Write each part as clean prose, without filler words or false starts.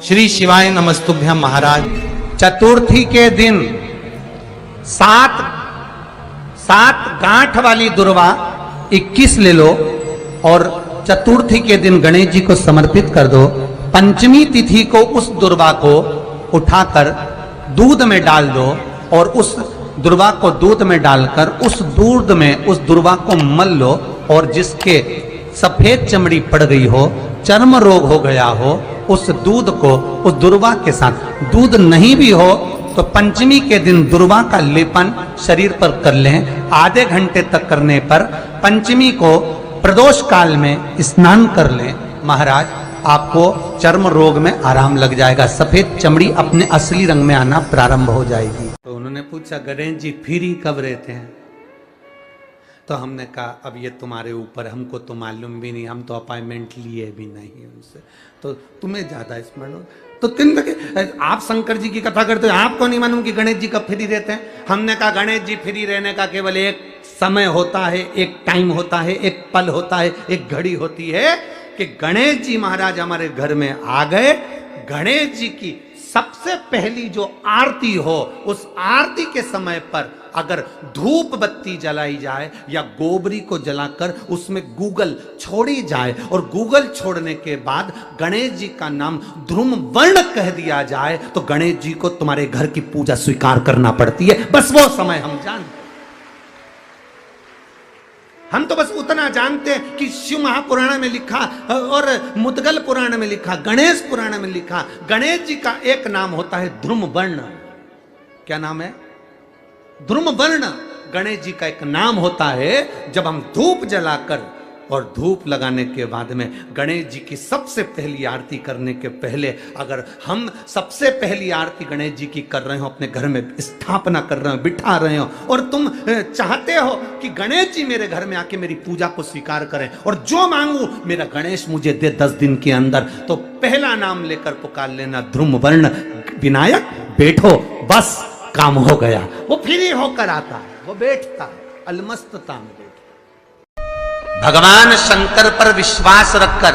श्री शिवाय नमस्तुभ्यम महाराज। चतुर्थी के दिन सात गांठ वाली दुर्वा 21 ले लो और चतुर्थी के दिन गणेश जी को समर्पित कर दो। पंचमी तिथि को उस दुर्वा को उठाकर दूध में डाल दो और उस दुर्वा को दूध में डालकर उस दूध में उस दुर्वा को मल लो और जिसके सफेद चमड़ी पड़ गई हो, चर्म रोग हो गया हो, उस दूध को उस दुर्वा के साथ, दूध नहीं भी हो तो पंचमी के दिन दुर्वा का लेपन शरीर पर कर लें। आधे घंटे तक करने पर पंचमी को प्रदोष काल में स्नान कर लें। महाराज आपको चर्म रोग में आराम लग जाएगा, सफेद चमड़ी अपने असली रंग में आना प्रारंभ हो जाएगी। तो उन्होंने पूछा गणेश जी फ्री कब रहते हैं? तो हमने कहा अब ये तुम्हारे ऊपर, हमको तो मालूम भी नहीं, हम तो अपॉइंटमेंट लिए भी नहीं उनसे, तो तुम्हें ज्यादा स्मरण हो। तो आप शंकर जी की कथा करते हो, आपको नहीं मालूम कि गणेश जी कब फ्री रहते हैं? हमने कहा गणेश जी फ्री रहने का केवल एक समय होता है, एक टाइम होता है, एक पल होता है, एक घड़ी होती है कि गणेश जी महाराज हमारे घर में आ गए। गणेश जी की सबसे पहली जो आरती हो, उस आरती के समय पर अगर धूप बत्ती जलाई जाए या गोबरी को जलाकर उसमें गूगल छोड़ी जाए और गूगल छोड़ने के बाद गणेश जी का नाम ध्रुम वर्ण कह दिया जाए तो गणेश जी को तुम्हारे घर की पूजा स्वीकार करना पड़ती है। बस वो समय हम जानते, हम तो बस उतना जानते हैं कि शिव महापुराण में लिखा और मुद्गल पुराण में लिखा, गणेश पुराण में लिखा, गणेश जी का एक नाम होता है ध्रुम वर्ण। क्या नाम है? ध्रुम वर्ण गणेश जी का एक नाम होता है। जब हम धूप जलाकर और धूप लगाने के बाद में गणेश जी की सबसे पहली आरती करने के पहले अगर हम सबसे पहली आरती गणेश जी की कर रहे हो, अपने घर में स्थापना कर रहे हो, बिठा रहे हो और तुम चाहते हो कि गणेश जी मेरे घर में आके मेरी पूजा को स्वीकार करें और जो मांगू मेरा गणेश मुझे दे 10 दिन के अंदर, तो पहला नाम लेकर पुकार लेना ध्रुम वर्ण विनायक, बैठो, बस काम हो गया। वो फ्री होकर आता है, वो बैठता है अलमस्तता में। भगवान शंकर पर विश्वास रखकर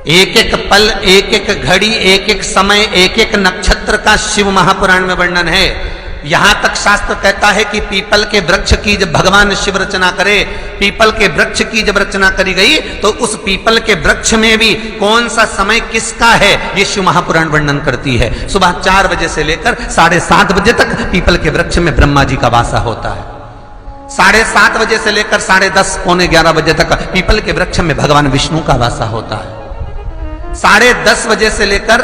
एक एक पल, एक एक घड़ी, एक एक समय, एक एक नक्षत्र का शिव महापुराण में वर्णन है। यहां तक शास्त्र कहता है कि पीपल के वृक्ष की जब भगवान शिव रचना करे, पीपल के वृक्ष की जब रचना करी गई तो उस पीपल के वृक्ष में भी कौन सा समय किसका है ये शिव महापुराण वर्णन करती है। सुबह 4 बजे से लेकर 7:30 बजे तक पीपल के वृक्ष में ब्रह्मा जी का वासा होता है। 7:30 बजे से लेकर 10:30 पौने 11 बजे तक पीपल के वृक्ष में भगवान विष्णु का वासा होता है। 10:30 बजे से लेकर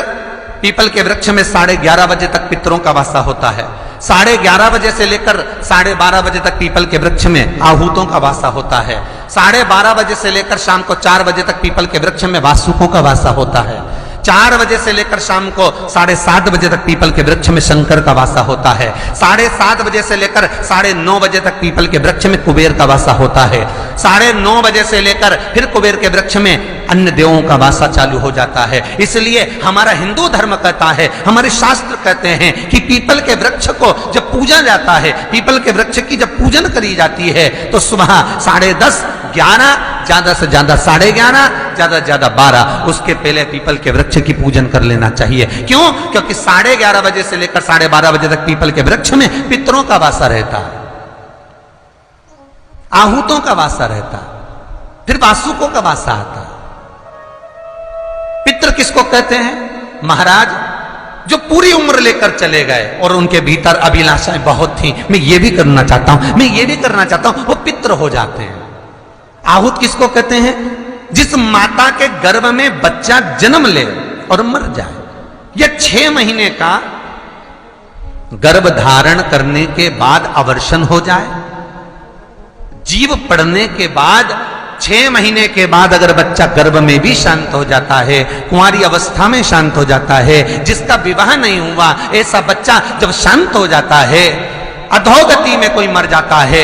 पीपल के वृक्ष में 11:30 बजे तक पितरों का वासा होता है। 11:30 बजे से लेकर 12:30 बजे तक पीपल के वृक्ष में आहूतों का वासा होता है। 12:30 बजे से लेकर शाम को 4 बजे तक पीपल के वृक्ष में वासुकों का वासा होता है। 4 बजे से लेकर शाम को 7:30 बजे तक पीपल के वृक्ष में शंकर का वासा होता है। 7:30 बजे से लेकर 9:30 बजे तक पीपल के वृक्ष में कुबेर का वासा होता है। 9:30 बजे से लेकर फिर कुबेर के वृक्ष में अन्य देवों का वासा चालू हो जाता है। इसलिए हमारा हिंदू धर्म कहता है, हमारे शास्त्र कहते हैं कि पीपल के वृक्ष को जब पूजा जाता है, पीपल के वृक्ष की जब पूजन करी जाती है तो सुबह 10:30, 11, ज्यादा से ज्यादा 11:30, ज्यादा से ज्यादा 12, उसके पहले पीपल के वृक्ष की पूजन कर लेना चाहिए। क्यों? क्योंकि 11:30 बजे से लेकर 12:30 बजे तक पीपल के वृक्ष में पितरों का वासा रहता है, आहूतों का वासा रहता है, फिर वासुकों का वासा आता है। पितृ किसको कहते हैं? महाराज जो पूरी उम्र लेकर चले गए और उनके भीतर अभिलाषाएं बहुत थी, मैं ये भी करना चाहता हूं, मैं ये भी करना चाहता हूं, वो पितृ हो जाते हैं। आहूत किसको कहते हैं? जिस माता के गर्भ में बच्चा जन्म ले और मर जाए, या 6 महीने का गर्भ धारण करने के बाद अवर्षण हो जाए, जीव पड़ने के बाद 6 महीने के बाद अगर बच्चा गर्भ में भी शांत हो जाता है, कुंवारी अवस्था में शांत हो जाता है, जिसका विवाह नहीं हुआ ऐसा बच्चा जब शांत हो जाता है, अधोगति में कोई मर जाता है,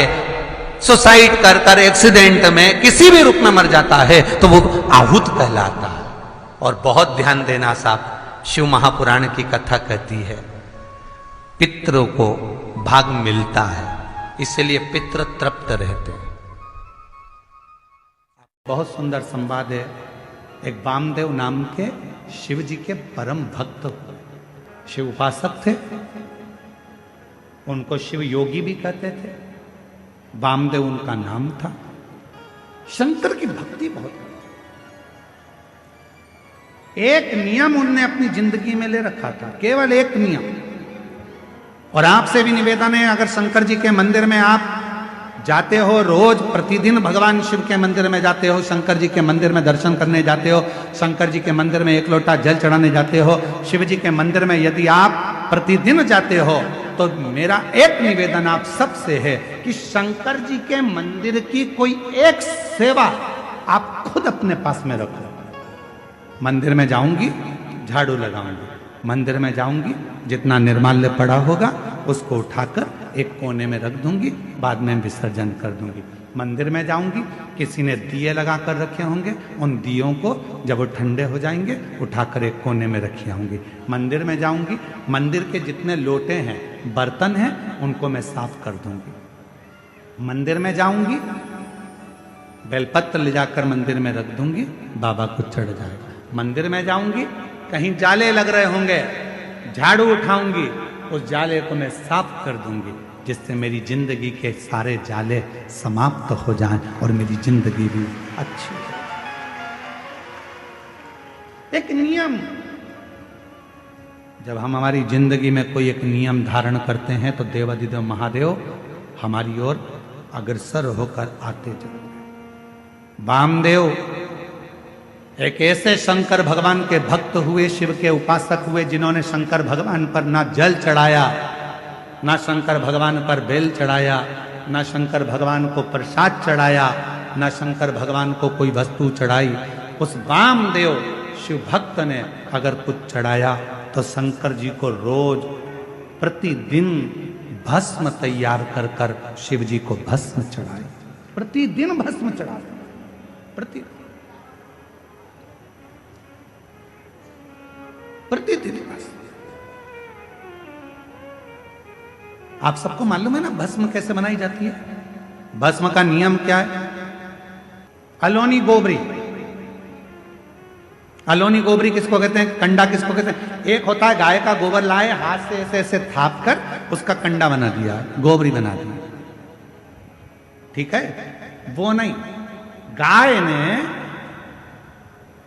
सुसाइड कर एक्सीडेंट में किसी भी रूप में मर जाता है तो वो आहूत कहलाता है। और बहुत ध्यान देना साहब, शिव महापुराण की कथा कहती है पितरों को भाग मिलता है, इसलिए पितृ तृप्त रहते हैं। बहुत सुंदर संवाद है। एक वामदेव नाम के शिव जी के परम भक्त हुए। शिव उपासक थे, उनको शिव योगी भी कहते थे, वामदेव उनका नाम था। शंकर की भक्ति बहुत थी। एक नियम उनने अपनी जिंदगी में ले रखा था, केवल एक नियम। और आपसे भी निवेदन है, अगर शंकर जी के मंदिर में आप जाते हो, रोज प्रतिदिन भगवान शिव के मंदिर में जाते हो, शंकर जी के मंदिर में दर्शन करने जाते हो, शंकर जी के मंदिर में एक लोटा जल चढ़ाने जाते हो, शिव जी के मंदिर में यदि आप प्रतिदिन जाते हो, तो मेरा एक निवेदन आप सबसे है कि शंकर जी के मंदिर की कोई एक सेवा आप खुद अपने पास में रखो। मंदिर में जाऊंगी, झाड़ू लगाऊंगी, मंदिर में जाऊंगी, जितना निर्माल्य पड़ा होगा उसको उठाकर एक कोने में रख दूंगी, बाद में विसर्जन कर दूंगी। मंदिर में जाऊंगी, किसी ने दिए लगा कर रखे होंगे, उन दियों को जब वो ठंडे हो जाएंगे उठाकर एक कोने में रखी आऊंगी। मंदिर में जाऊंगी, मंदिर के जितने लोटे हैं, बर्तन हैं, उनको मैं साफ कर दूंगी। मंदिर में जाऊंगी, बेलपत्र ले जाकर मंदिर में रख दूंगी, बाबा को चढ़ जाएगा। मंदिर में जाऊंगी, कहीं जाले लग रहे होंगे, झाड़ू उठाऊंगी, उस जाले को मैं साफ कर दूंगी, जिससे मेरी जिंदगी के सारे जाले समाप्त हो जाएं और मेरी जिंदगी भी अच्छी हो। एक नियम, जब हम हमारी जिंदगी में कोई एक नियम धारण करते हैं तो देवाधिदेव महादेव हमारी ओर अग्रसर होकर आते जाते। वामदेव एक ऐसे शंकर भगवान के भक्त हुए, शिव के उपासक हुए, जिन्होंने शंकर भगवान पर ना जल चढ़ाया, ना शंकर भगवान पर बेल चढ़ाया, ना शंकर भगवान को प्रसाद चढ़ाया, ना शंकर भगवान को कोई वस्तु चढ़ाई। उस वामदेव शिव भक्त ने अगर कुछ चढ़ाया तो शंकर जी को रोज प्रतिदिन भस्म तैयार कर कर शिव जी को भस्म चढ़ाए। प्रतिदिन भस्म चढ़ाते, प्रतिदिन भस्म। आप सबको मालूम है ना भस्म कैसे बनाई जाती है? भस्म का नियम क्या है? अलोनी गोबरी। अलोनी गोबरी किसको कहते हैं? कंडा किसको कहते हैं? एक होता है गाय का गोबर लाए, हाथ से ऐसे ऐसे थाप कर उसका कंडा बना दिया, गोबरी बना दी, ठीक है? वो नहीं, गाय ने,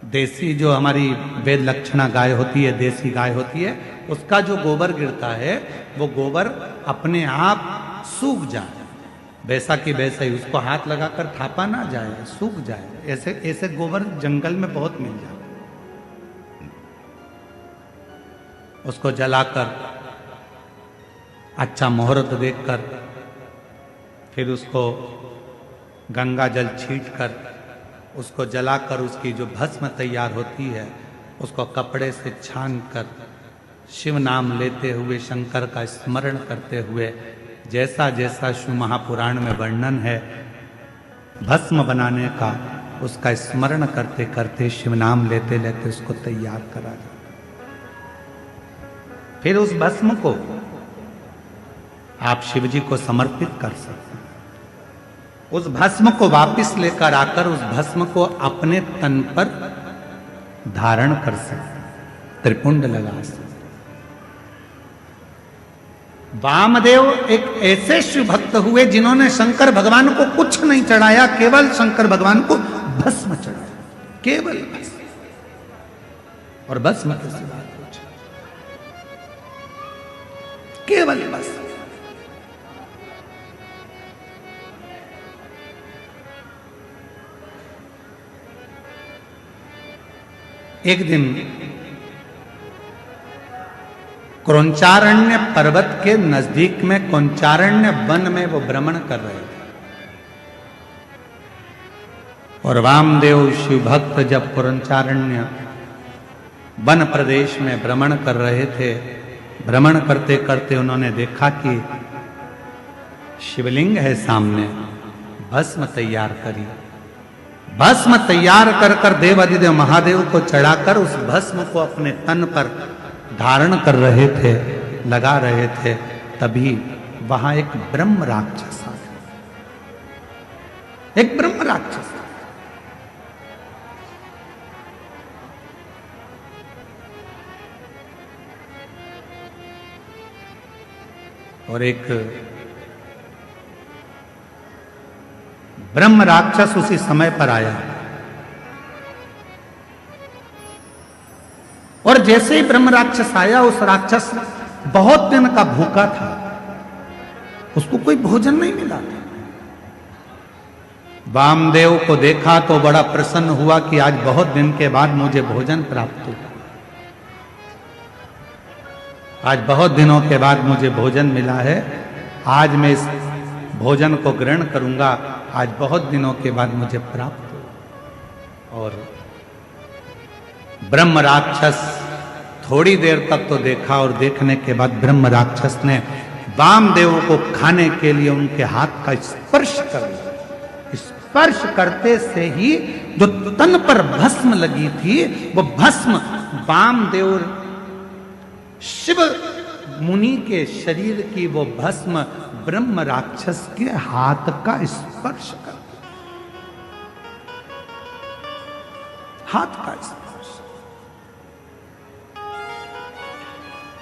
देसी जो हमारी वेद लक्षणा गाय होती है, देसी गाय होती है, उसका जो गोबर गिरता है वो गोबर अपने आप सूख जाए, वैसा कि वैसा ही, उसको हाथ लगाकर थापा ना जाए, सूख जाए। ऐसे ऐसे गोबर जंगल में बहुत मिल जाए। उसको जलाकर अच्छा मुहूर्त देखकर फिर उसको गंगा जल छीट कर उसको जलाकर उसकी जो भस्म तैयार होती है उसको कपड़े से छान कर शिव नाम लेते हुए, शंकर का स्मरण करते हुए, जैसा जैसा शिव महापुराण में वर्णन है भस्म बनाने का, उसका स्मरण करते करते, शिव नाम लेते लेते उसको तैयार करा जाता। फिर उस भस्म को आप शिव जी को समर्पित कर सकते हैं। उस भस्म को वापस लेकर आकर उस भस्म को अपने तन पर धारण कर सकते, त्रिपुंड लगा सकते। वामदेव एक ऐसे शिव भक्त हुए जिन्होंने शंकर भगवान को कुछ नहीं चढ़ाया, केवल शंकर भगवान को भस्म चढ़ाया, केवल भस्म। और भस्म के सिवा कुछ, केवल भस्म। एक दिन क्रौंचारण्य पर्वत के नजदीक में क्रौंचारण्य वन में वो भ्रमण कर रहे थे। और वामदेव शिव भक्त जब क्रौंचारण्य वन प्रदेश में भ्रमण कर रहे थे, भ्रमण करते करते उन्होंने देखा कि शिवलिंग है सामने, भस्म तैयार करी। भस्म तैयार कर कर देवाधिदेव महादेव को चढ़ाकर उस भस्म को अपने तन पर धारण कर रहे थे, लगा रहे थे। तभी वहां एक ब्रह्म राक्षस आ गया, एक ब्रह्म राक्षस। और एक ब्रह्म राक्षस उसी समय पर आया, और जैसे ही ब्रह्म राक्षस आया, उस राक्षस बहुत दिन का भूखा था, उसको कोई भोजन नहीं मिला था। वामदेव को देखा तो बड़ा प्रसन्न हुआ कि आज बहुत दिन के बाद मुझे भोजन प्राप्त हुआ, आज बहुत दिनों के बाद मुझे भोजन मिला है, आज मैं इस भोजन को ग्रहण करूंगा, आज बहुत दिनों के बाद मुझे प्राप्त हुआ। और ब्रह्म राक्षस थोड़ी देर तक तो देखा, और देखने के बाद ब्रह्म राक्षस ने वामदेव को खाने के लिए उनके हाथ का स्पर्श कर लिया। स्पर्श करते से ही जो तन पर भस्म लगी थी, वो भस्म वामदेव शिव मुनि के शरीर की वो भस्म ब्रह्म राक्षस के हाथ का स्पर्श कर, हाथ का स्पर्श।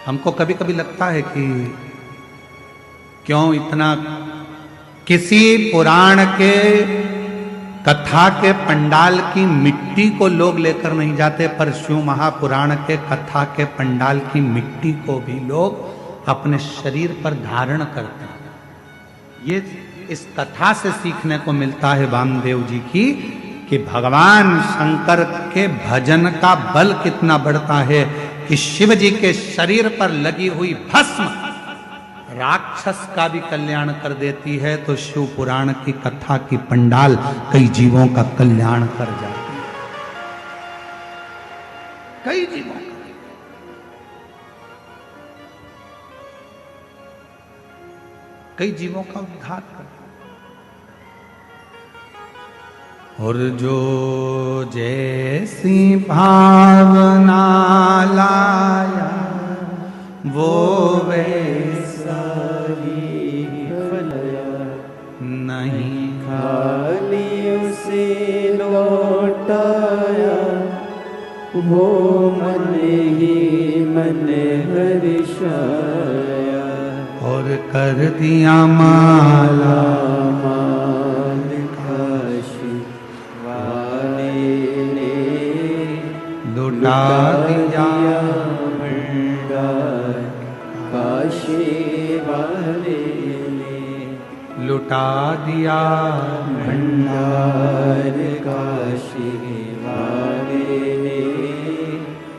हमको कभी कभी लगता है कि क्यों इतना, किसी पुराण के कथा के पंडाल की मिट्टी को लोग लेकर नहीं जाते, पर शिव महापुराण के कथा के पंडाल की मिट्टी को भी लोग अपने शरीर पर धारण करते हैं। ये इस कथा से सीखने को मिलता है वामदेव जी की, कि भगवान शंकर के भजन का बल कितना बढ़ता है, कि शिव जी के शरीर पर लगी हुई भस्म राक्षस का भी कल्याण कर देती है, तो शिव पुराण की कथा की पंडाल कई जीवों का कल्याण कर जाती है, कई जीवों का। कई जीवों का उद्धार कर। और जो जैसी भावना लाया, वो वैसा ही फलया, नहीं खाली उसे लौटाया, वो मन ही मन हर्षाया। और कर दिया माला मान काशी वाले ने, लुटा दिया भंडार काशी वाले ने, लुटा दिया भंडार काशी वाले ने,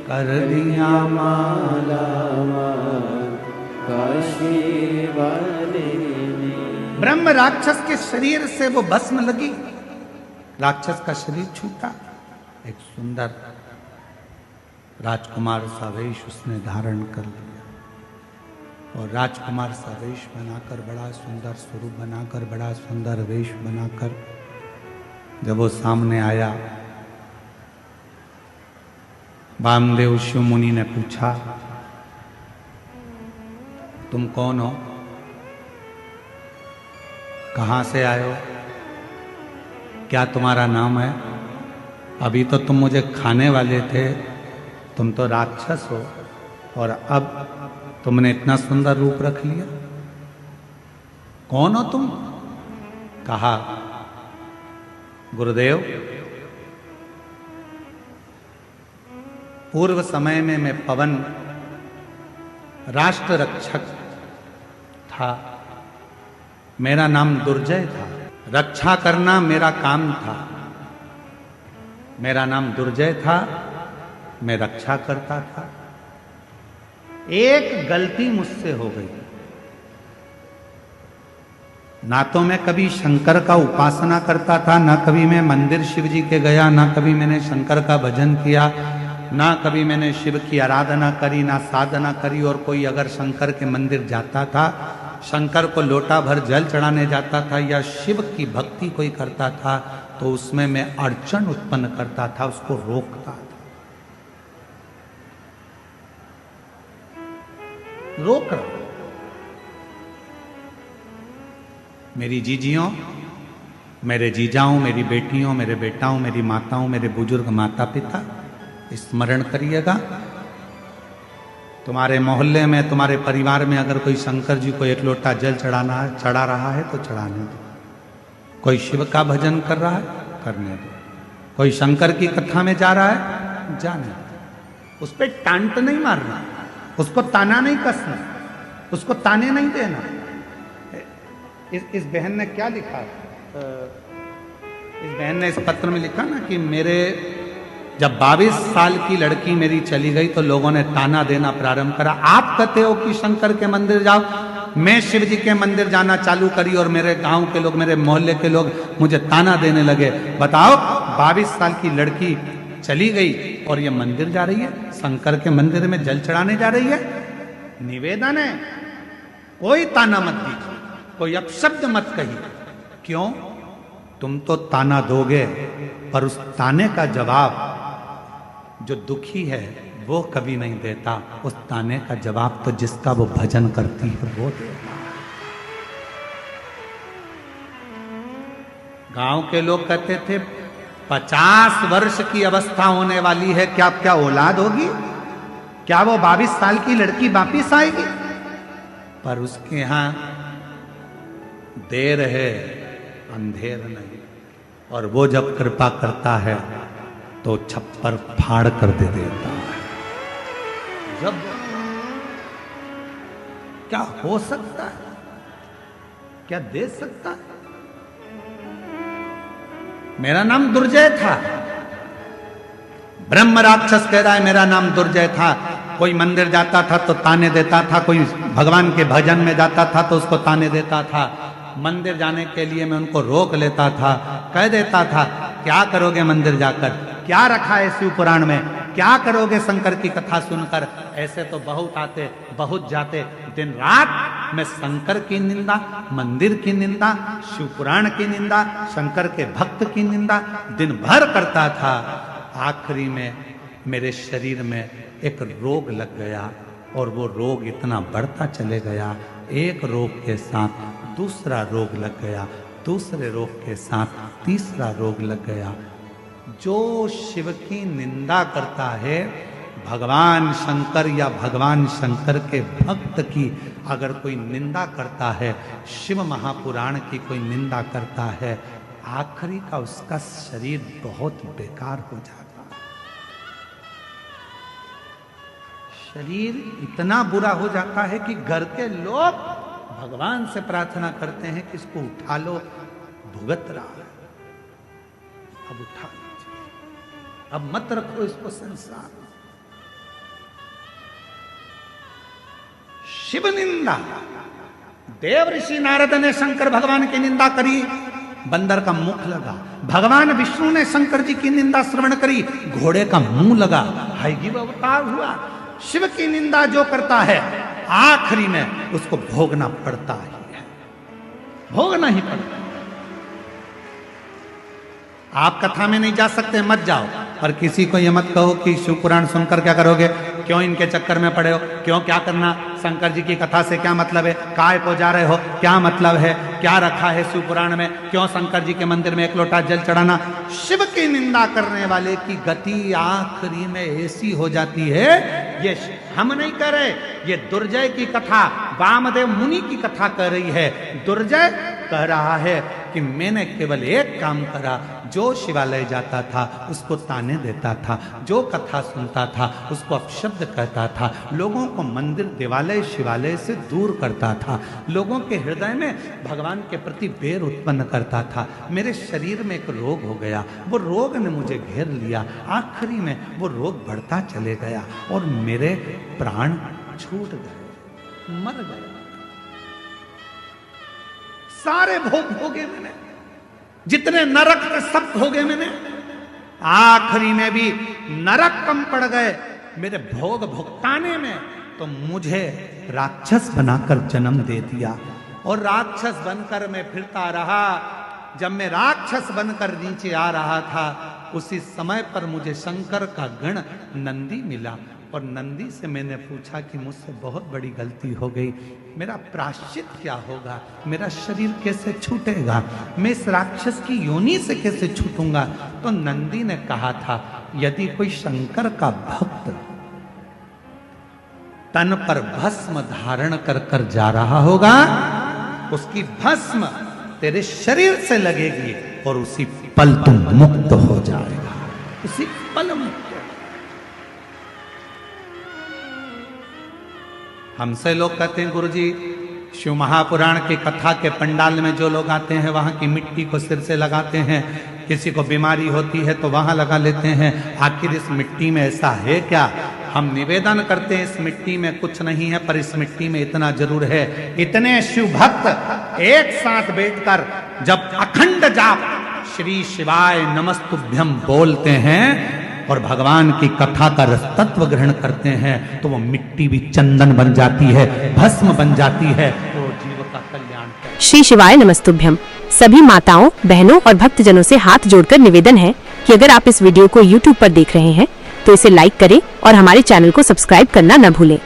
कर दिया माला। काशी वाले ने। ब्रह्म राक्षस के शरीर से वो भस्म लगी, राक्षस का शरीर छूटा, एक सुंदर राजकुमार सा वेश उसने धारण कर लिया, और राजकुमार सा वेश बनाकर, बड़ा सुंदर स्वरूप बनाकर, बड़ा सुंदर वेश बनाकर जब वो सामने आया, वामदेव शिव मुनि ने पूछा, तुम कौन हो, कहां से आए हो, क्या तुम्हारा नाम है? अभी तो तुम मुझे खाने वाले थे, तुम तो राक्षस हो, और अब तुमने इतना सुंदर रूप रख लिया, कौन हो तुम? कहा, गुरुदेव, पूर्व समय में मैं पवन राष्ट्र रक्षक था, मेरा नाम दुर्जय था, रक्षा करना मेरा काम था, मेरा नाम दुर्जय था, मैं रक्षा करता था। एक गलती मुझसे हो गई, ना तो मैं कभी शंकर का उपासना करता था, ना कभी मैं मंदिर शिव जी के गया, ना कभी मैंने शंकर का भजन किया, ना कभी मैंने शिव की आराधना करी, ना साधना करी। और कोई अगर शंकर के मंदिर जाता था, शंकर को लोटा भर जल चढ़ाने जाता था, या शिव की भक्ति कोई करता था, तो उसमें मैं अड़चन उत्पन्न करता था, उसको रोकता था, रोक रहा। मेरी जीजियों, मेरे जीजाओं, मेरी बेटियों, मेरे बेटाओं, मेरी माताओं, मेरे बुजुर्ग माता पिता, स्मरण करिएगा, तुम्हारे मोहल्ले में, तुम्हारे परिवार में अगर कोई शंकर जी को एक लोटा जल चढ़ा रहा है तो चढ़ाने दो। कोई शिव का भजन कर रहा है, करने दो। कोई शंकर की कथा में जा रहा है, जाने दो। उस पर टांट नहीं मारना, उसको ताना नहीं कसना, उसको ताने नहीं देना। इस बहन ने क्या लिखा, इस बहन ने इस पत्र में लिखा ना कि मेरे जब 22 साल की लड़की मेरी चली गई तो लोगों ने ताना देना प्रारंभ करा। आप कहते हो कि शंकर के मंदिर जाओ, मैं शिव जी के मंदिर जाना चालू करी और मेरे गांव के लोग, मेरे मोहल्ले के लोग मुझे ताना देने लगे। बताओ, 22 साल की लड़की चली गई और ये मंदिर जा रही है, शंकर के मंदिर में जल चढ़ाने जा रही है। निवेदन है, कोई ताना मत दीजिए, कोई अपशब्द मत कहिए। क्यों? तुम तो ताना दोगे, पर उस ताने का जवाब जो दुखी है वो कभी नहीं देता। उस ताने का जवाब तो जिसका वो भजन करती है वो देता। गांव के लोग कहते थे 50 वर्ष की अवस्था होने वाली है, क्या क्या औलाद होगी? क्या वो 22 साल की लड़की वापिस आएगी? पर उसके यहां देर है, अंधेर नहीं। और वो जब कृपा करता है तो छप्पर फाड़ कर दे देता है। जब क्या हो सकता है, क्या दे सकता है? मेरा नाम दुर्जय था, ब्रह्म राक्षस कह रहा है मेरा नाम दुर्जय था। कोई मंदिर जाता था तो ताने देता था, कोई भगवान के भजन में जाता था तो उसको ताने देता था। मंदिर जाने के लिए मैं उनको रोक लेता था, कह देता था क्या करोगे मंदिर जाकर, क्या रखा है शिव पुराण में, क्या करोगे शंकर की कथा सुनकर। ऐसे तो बहुत आते बहुत जाते, दिन रात मैं शंकर की निंदा, मंदिर की निंदा, शिव पुराण की निंदा, शंकर के भक्त की निंदा दिन भर करता था। आखिरी में मेरे शरीर में एक रोग लग गया और वो रोग इतना बढ़ता चले गया। एक रोग के साथ दूसरा रोग लग गया, दूसरे रोग के साथ तीसरा रोग लग गया। जो शिव की निंदा करता है, भगवान शंकर या भगवान शंकर के भक्त की अगर कोई निंदा करता है, शिव महापुराण की कोई निंदा करता है, आखिरी का उसका शरीर बहुत बेकार हो जाता है। शरीर इतना बुरा हो जाता है कि घर के लोग भगवान से प्रार्थना करते हैं कि इसको उठा लो, भुगत रहा है, अब उठा लीजिए, अब मत रखो इसको संसार। शिव निंदा, देव ऋषि नारद ने शंकर भगवान की निंदा करी, बंदर का मुख लगा। भगवान विष्णु ने शंकर जी की निंदा श्रवण करी, घोड़े का मुंह लगा, हयग्रीव अवतार हुआ। शिव की निंदा जो करता है आखिरी में उसको भोगना पड़ता ही है, भोगना ही पड़ता है। आप कथा में नहीं जा सकते, मत जाओ, पर किसी को ये मत कहो कि शिव पुराण सुनकर क्या करोगे, क्यों इनके चक्कर में पड़े हो, क्यों क्या करना, शंकर जी की कथा से क्या मतलब है, काय को जा रहे हो, क्या मतलब है, क्या रखा है शिव पुराण में, क्यों शंकर जी के मंदिर में एक लोटा जल चढ़ाना। शिव की निंदा करने वाले की गति आखिरी में ऐसी हो जाती है, ये हम नहीं कह रहे, ये दुर्जय की कथा वामदेव मुनि की कथा कह रही है। दुर्जय कह रहा है कि मैंने केवल एक काम करा, जो शिवालय जाता था उसको ताने देता था, जो कथा सुनता था उसको अपशब्द कहता था, लोगों को मंदिर देवालय शिवालय से दूर करता था, लोगों के हृदय में भगवान के प्रति बैर उत्पन्न करता था। मेरे शरीर में एक रोग हो गया, वो रोग ने मुझे घेर लिया, आखिरी में वो रोग बढ़ता चले गया और मेरे प्राण छूट गए, मर गए। सारे भोग भोगे मैंने, जितने नरक के सब भोगे मैंने, आखिरी में भी नरक कम पड़ गए मेरे भोग भुगताने में, तो मुझे राक्षस बनाकर जन्म दे दिया और राक्षस बनकर मैं फिरता रहा। जब मैं राक्षस बनकर नीचे आ रहा था, उसी समय पर मुझे शंकर का गण नंदी मिला और नंदी से मैंने पूछा कि मुझसे बहुत बड़ी गलती हो गई, मेरा प्रायश्चित क्या होगा, मेरा शरीर कैसे छूटेगा, मैं इस राक्षस की योनि से कैसे छूटूंगा। तो नंदी ने कहा था, यदि कोई शंकर का भक्त तन पर भस्म धारण कर कर जा रहा होगा, उसकी भस्म तेरे शरीर से लगेगी और उसी पल तुम मुक्त हो जाएगा, उसी पल मुक्त। हमसे लोग कहते हैं गुरुजी शिव महापुराण की कथा के पंडाल में जो लोग आते हैं वहां की मिट्टी को सिर से लगाते हैं, किसी को बीमारी होती है तो वहां लगा लेते हैं, आखिर इस मिट्टी में ऐसा है क्या? हम निवेदन करते हैं इस मिट्टी में कुछ नहीं है, पर इस मिट्टी में इतना जरूर है। इतने शिव भक्त एक साथ बैठकर जब अखंड जाप श्री शिवाय नमस्तुभ्यम बोलते हैं और भगवान की कथा का रस तत्व ग्रहण करते हैं तो वो मिट्टी भी चंदन बन जाती है, भस्म बन जाती है, तो जीव का कल्याण। श्री शिवाय नमस्तुभ्यम। सभी माताओं, बहनों और भक्तजनों से हाथ जोड़कर निवेदन है कि अगर आप इस वीडियो को YouTube पर देख रहे हैं तो इसे लाइक करें और हमारे चैनल को सब्सक्राइब करना न भूलें।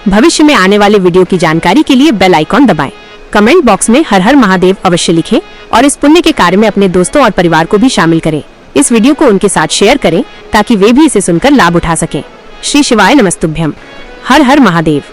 भविष्य में आने वाले वीडियो की जानकारी के लिए बेल आइकॉन दबाएं। कमेंट बॉक्स में हर हर महादेव अवश्य लिखें और इस पुण्य के कार्य में अपने दोस्तों और परिवार को भी शामिल करें। इस वीडियो को उनके साथ शेयर करें ताकि वे भी इसे सुनकर लाभ उठा सकें। श्री शिवाय नमस्तुभ्यम। हर हर महादेव।